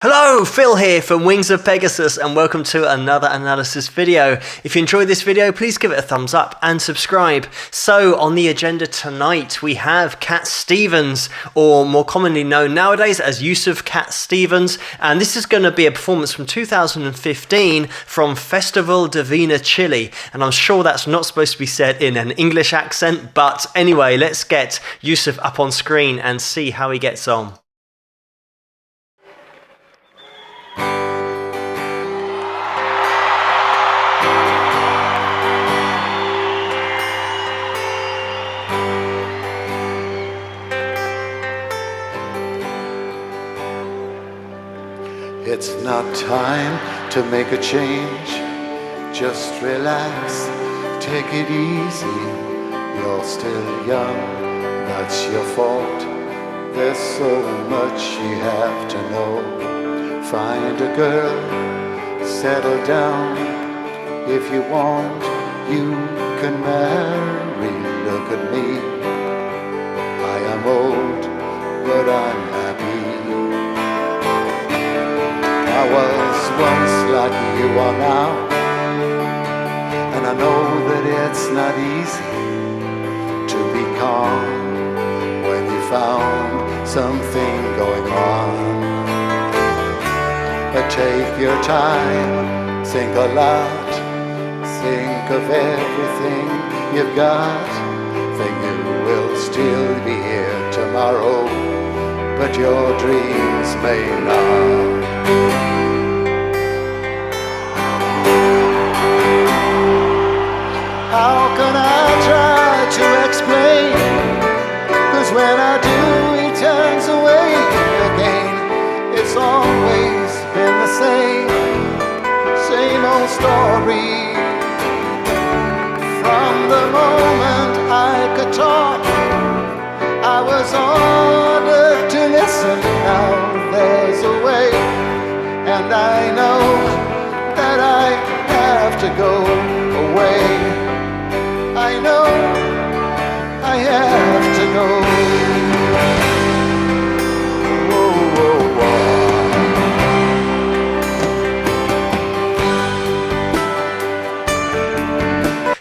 Hello, Phil here from Wings of Pegasus and welcome to another analysis video. If you enjoyed this video, please give it a thumbs up and subscribe. So on the agenda tonight, we have Cat Stevens, or more commonly known nowadays as Yusuf Cat Stevens. And this is going to be a performance from 2015 from Festival Divina Chile. And I'm sure that's not supposed to be said in an English accent, but anyway, let's get Yusuf up on screen and see how he gets on. It's not time to make a change. Just relax, take it easy. You're still young, that's your fault. There's so much you have to know. Find a girl, settle down. If you want, you can marry. Look at me, I am old, but I'm happy. I was once like you are now, and I know that it's not easy to be calm when you found something going on. But take your time, think a lot, think of everything you've got. Think you will still be here tomorrow, but your dreams may not. How can I try to explain? 'Cause when I do, he turns away again. It's always been the same old story. From the moment I could talk, I was ordered to listen. Now there's a way, and I know that I have to go away. I know I have to go. Whoa, whoa, whoa.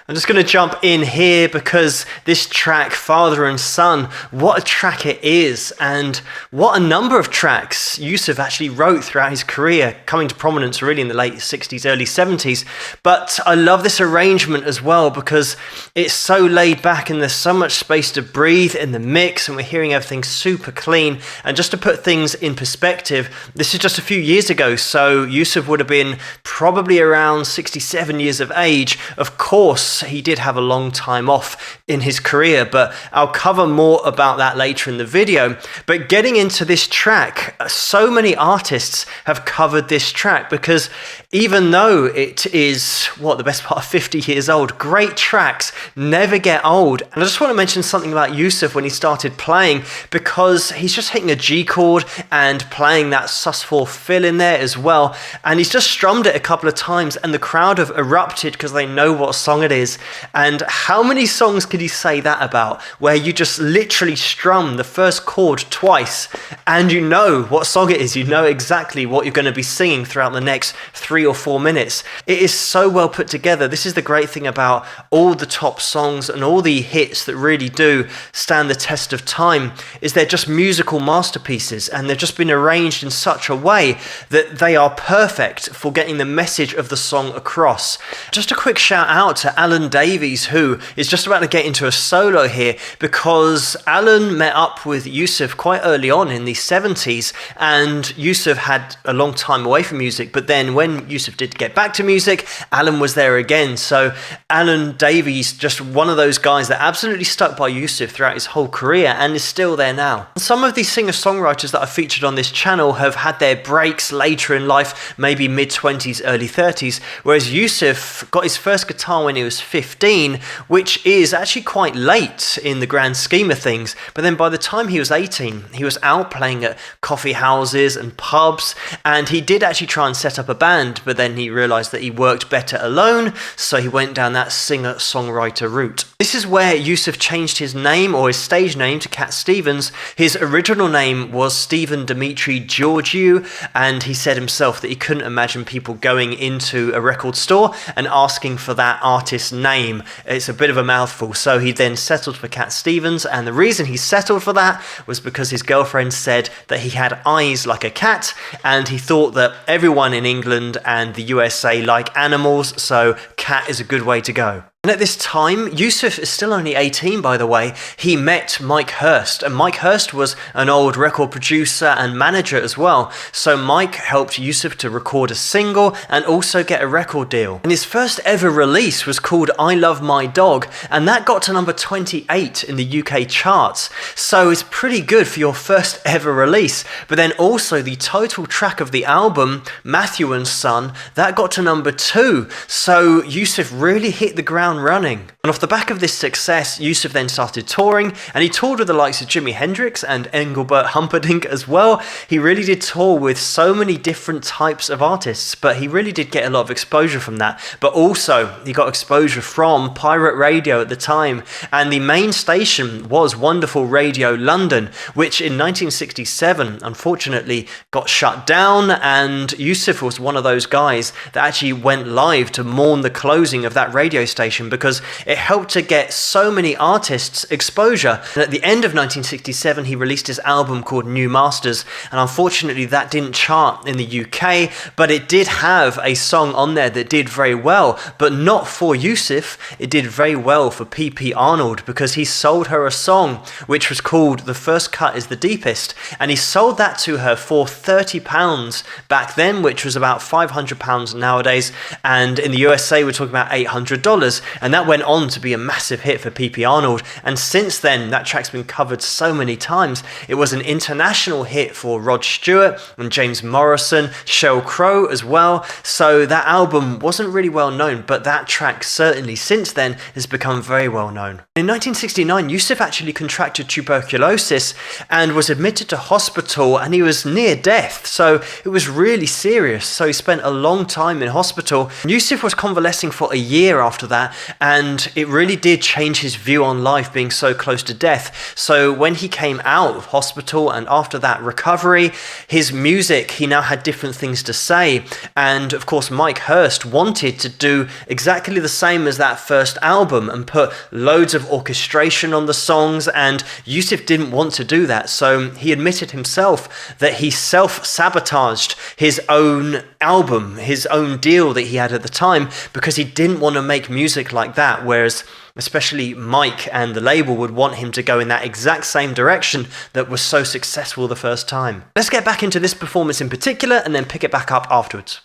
I'm just going to jump in here because this track, Father and Son, what a track it is, and what a number of tracks Yusuf actually wrote throughout his career, coming to prominence really in the late 60s, early 70s. But I love this arrangement as well because it's so laid back and there's so much space to breathe in the mix, and we're hearing everything super clean. And just to put things in perspective, this is just a few years ago, so Yusuf would have been probably around 67 years of age. Of course, he did have a long time off in his career, but I'll cover more about that later in the video. But getting into this track, so many artists have covered this track because even though it is, the best part of 50 years old, great tracks never get old. And I just want to mention something about Yusuf when he started playing, because he's just hitting a G chord and playing that sus4 fill in there as well. And he's just strummed it a couple of times and the crowd have erupted because they know what song it is. And how many songs could you say that about, where you just literally strum the first chord twice and you know what song it is, you know exactly what you're going to be singing throughout the next 3 or 4 minutes. It is so well put together. This is the great thing about all the top songs and all the hits that really do stand the test of time, is they're just musical masterpieces, and they've just been arranged in such a way that they are perfect for getting the message of the song across. Just a quick shout out to Alan Davies, who is just about to get into a solo here, because Alan met up with Yusuf quite early on in the 70s, and Yusuf had a long time away from music, but then when Yusuf did get back to music, Alan was there again. So Alan Davies, just one of those guys that absolutely stuck by Yusuf throughout his whole career and is still there now. Some of these singer-songwriters that I've featured on this channel have had their breaks later in life, maybe mid-20s, early 30s, whereas Yusuf got his first guitar when he was 15. 15, which is actually quite late in the grand scheme of things. But then by the time he was 18, he was out playing at coffee houses and pubs, and he did actually try and set up a band, but then he realised that he worked better alone, so he went down that singer-songwriter route. This is where Yusuf changed his name, or his stage name, to Cat Stevens. His original name was Stephen Dimitri Georgiou, and he said himself that he couldn't imagine people going into a record store and asking for that artist's name. It's a bit of a mouthful, so he then settled for Cat Stevens, and the reason he settled for that was because his girlfriend said that he had eyes like a cat, and he thought that everyone in England and the USA like animals, so cat is a good way to go. And at this time, Yusuf is still only 18, by the way. He met Mike Hurst, and Mike Hurst was an old record producer and manager as well. So Mike helped Yusuf to record a single and also get a record deal. And his first ever release was called I Love My Dog, and that got to number 28 in the UK charts. So it's pretty good for your first ever release. But then also the total track of the album, Matthew and Son, that got to number 2. So Yusuf really hit the ground running. And off the back of this success, Yusuf then started touring, and he toured with the likes of Jimi Hendrix and Engelbert Humperdinck as well. He really did tour with so many different types of artists, but he really did get a lot of exposure from that. But also, he got exposure from pirate radio at the time, and the main station was Wonderful Radio London, which in 1967, unfortunately, got shut down, and Yusuf was one of those guys that actually went live to mourn the closing of that radio station, because it helped to get so many artists exposure. And at the end of 1967, he released his album called New Masters, and unfortunately that didn't chart in the UK, but it did have a song on there that did very well, but not for Yusuf. It did very well for P.P. Arnold, because he sold her a song which was called The First Cut is the Deepest, and he sold that to her for £30 back then, which was about £500 nowadays, and in the USA we're talking about $800. And that went on to be a massive hit for P.P. Arnold, and since then that track's been covered so many times. It was an international hit for Rod Stewart and James Morrison, Sheryl Crow as well, so that album wasn't really well known, but that track certainly since then has become very well known. In 1969, Yusuf actually contracted tuberculosis and was admitted to hospital, and he was near death, so it was really serious, so he spent a long time in hospital. Yusuf was convalescing for a year after that, and it really did change his view on life, being so close to death. So when he came out of hospital and after that recovery, his music, he now had different things to say. And of course Mike Hurst wanted to do exactly the same as that first album and put loads of orchestration on the songs, and Yusuf didn't want to do that, so he admitted himself that he self-sabotaged his own album, his own deal that he had at the time, because he didn't want to make music like that, whereas especially Mike and the label would want him to go in that exact same direction that was so successful the first time. Let's get back into this performance in particular and then pick it back up afterwards.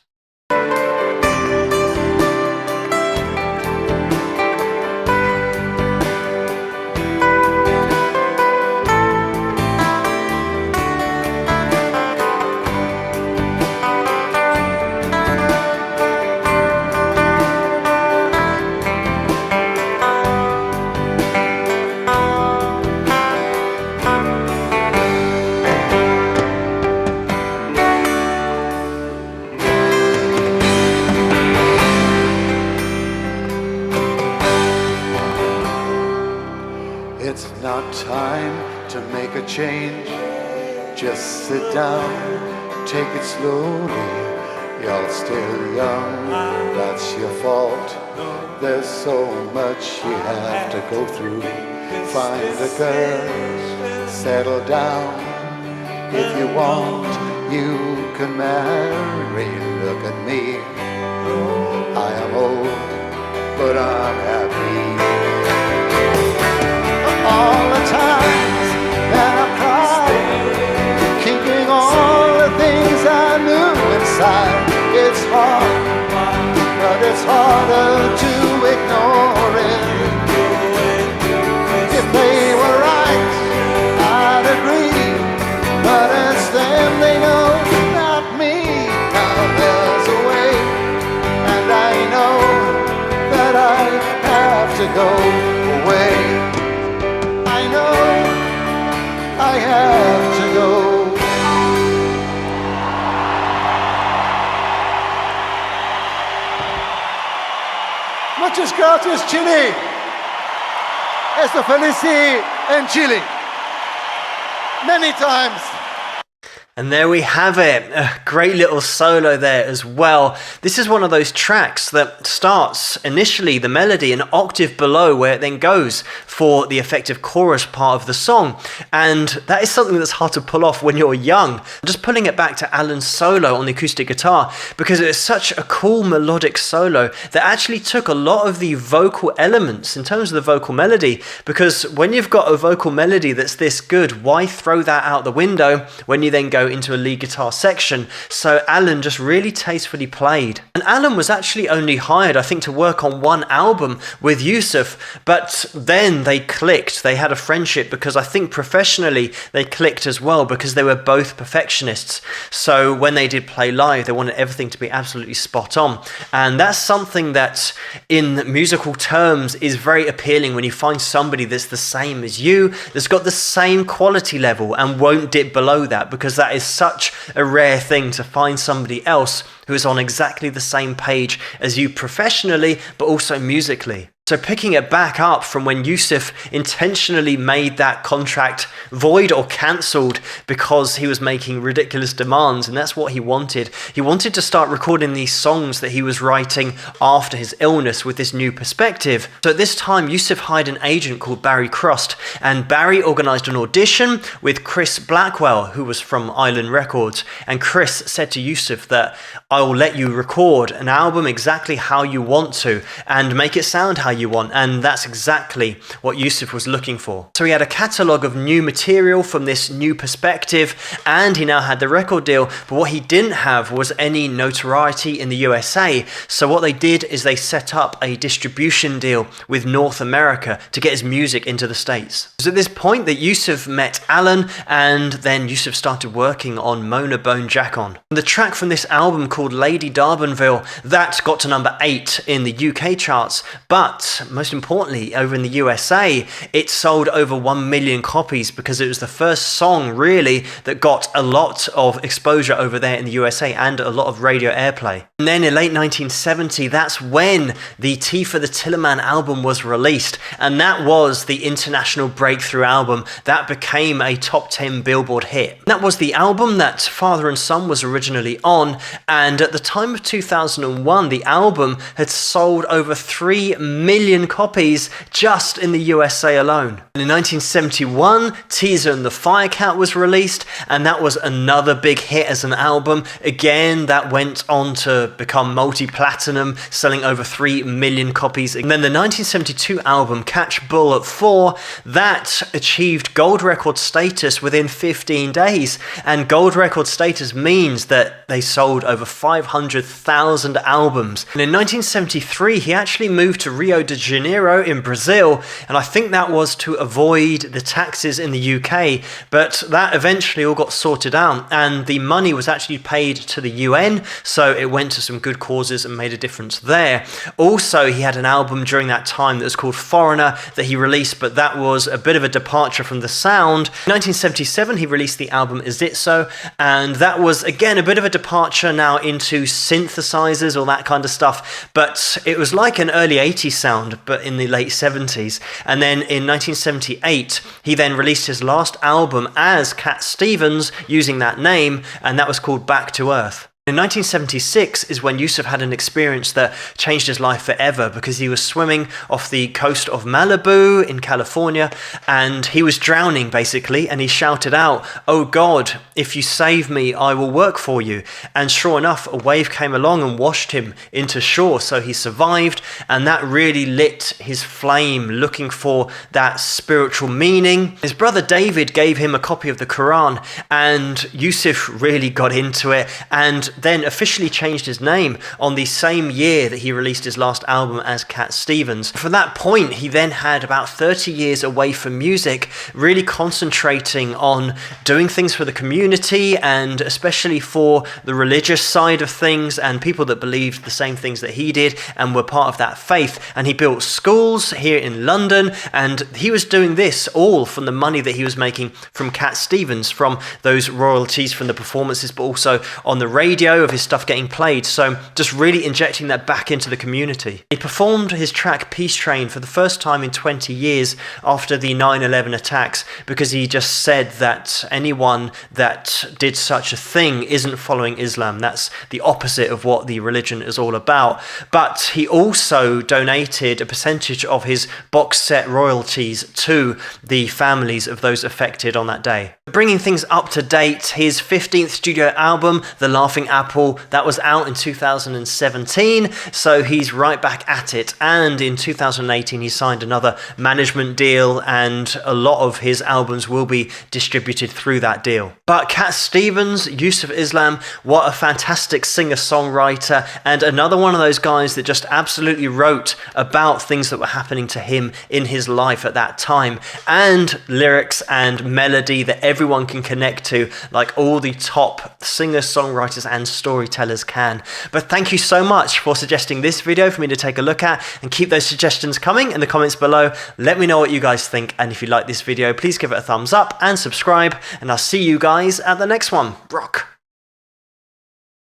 It's not time to make a change. Just sit down, take it slowly. You're still young, that's your fault. There's so much you have to go through. Find a girl, settle down. If you want, you can marry. Look at me, I am old, but I'm happy. All the times that I cried, keeping all the things I knew inside. It's hard, but it's harder to ignore it. If they were right, I'd agree, but it's them they know, not me. Now there's a way, and I know that I have Muchas gracias, Chile. Esto felici en Chile. Many times. And there we have it, a great little solo there as well. This is one of those tracks that starts initially the melody an octave below where it then goes for the effective chorus part of the song. And that is something that's hard to pull off when you're young. I'm just pulling it back to Alan's solo on the acoustic guitar because it is such a cool melodic solo that actually took a lot of the vocal elements in terms of the vocal melody, because when you've got a vocal melody that's this good, why throw that out the window when you then go into a lead guitar section? So Alan just really tastefully played. And Alan was actually only hired, I think, to work on one album with Yusuf, but then they clicked. They had a friendship because I think professionally they clicked as well because they were both perfectionists. So when they did play live, they wanted everything to be absolutely spot on. And that's something that in musical terms is very appealing when you find somebody that's the same as you, that's got the same quality level and won't dip below that, because that is such a rare thing to find somebody else who is on exactly the same page as you professionally, but also musically. So picking it back up from when Yusuf intentionally made that contract void or cancelled because he was making ridiculous demands, and that's what he wanted. He wanted to start recording these songs that he was writing after his illness with this new perspective. So at this time, Yusuf hired an agent called Barry Crost, and Barry organised an audition with Chris Blackwell, who was from Island Records. And Chris said to Yusuf that, I will let you record an album exactly how you want to and make it sound how you want. And that's exactly what Yusuf was looking for. So he had a catalogue of new material from this new perspective, and he now had the record deal. But what he didn't have was any notoriety in the USA. So what they did is they set up a distribution deal with North America to get his music into the States. It was at this point that Yusuf met Alan, and then Yusuf started working on Mona Bone Jack On. The track from this album called Lady Darbanville, that got to number 8 in the UK charts, but most importantly, over in the USA, it sold over 1 million copies because it was the first song really that got a lot of exposure over there in the USA and a lot of radio airplay. And then in late 1970, that's when the Tea for the Tillerman album was released, and that was the international breakthrough album that became a top 10 Billboard hit. That was the album that Father and Son was originally on, and at the time of 2001, the album had sold over 3 million copies just in the USA alone. And in 1971, Teaser and the Firecat was released, and that was another big hit as an album. Again, that went on to become multi-platinum, selling over 3 million copies. And then the 1972 album, Catch Bull at 4, that achieved gold record status within 15 days. And gold record status means that they sold over 500,000 albums. And in 1973, he actually moved to Rio de Janeiro in Brazil, and I think that was to avoid the taxes in the UK, but that eventually all got sorted out, and the money was actually paid to the UN, so it went to some good causes and made a difference there. Also, he had an album during that time that was called Foreigner that he released, but that was a bit of a departure from the sound. In 1977, he released the album Is It So, and that was again a bit of a departure now into synthesizers, all that kind of stuff, but it was like an early 80s sound, but in the late 70s. And then in 1978, he then released his last album as Cat Stevens using that name, and that was called Back to Earth. In 1976 is when Yusuf had an experience that changed his life forever, because he was swimming off the coast of Malibu in California, and he was drowning basically, and he shouted out, "Oh God, if you save me, I will work for you." And sure enough, a wave came along and washed him into shore, so he survived, and that really lit his flame looking for that spiritual meaning. His brother David gave him a copy of the Quran, and Yusuf really got into it, and then officially changed his name on the same year that he released his last album as Cat Stevens. From that point, he then had about 30 years away from music, really concentrating on doing things for the community, and especially for the religious side of things and people that believed the same things that he did and were part of that faith. And he built schools here in London, and he was doing this all from the money that he was making from Cat Stevens, from those royalties from the performances, but also on the radio radio of his stuff getting played, so just really injecting that back into the community. He performed his track Peace Train for the first time in 20 years after the 9/11 attacks, because he just said that anyone that did such a thing isn't following Islam. That's the opposite of what the religion is all about. But he also donated a percentage of his box set royalties to the families of those affected on that day. Bringing things up to date, his 15th studio album, The Laughing Apple, that was out in 2017, so he's right back at it. And in 2018 he signed another management deal, and a lot of his albums will be distributed through that deal. But Cat Stevens, Yusuf Islam, what a fantastic singer-songwriter, and another one of those guys that just absolutely wrote about things that were happening to him in his life at that time, and lyrics and melody that everyone can connect to, like all the top singers, songwriters and storytellers can. But thank you so much for suggesting this video for me to take a look at, and keep those suggestions coming in the comments below. Let me know what you guys think, and if you like this video, please give it a thumbs up and subscribe, and I'll see you guys at the next one. Rock!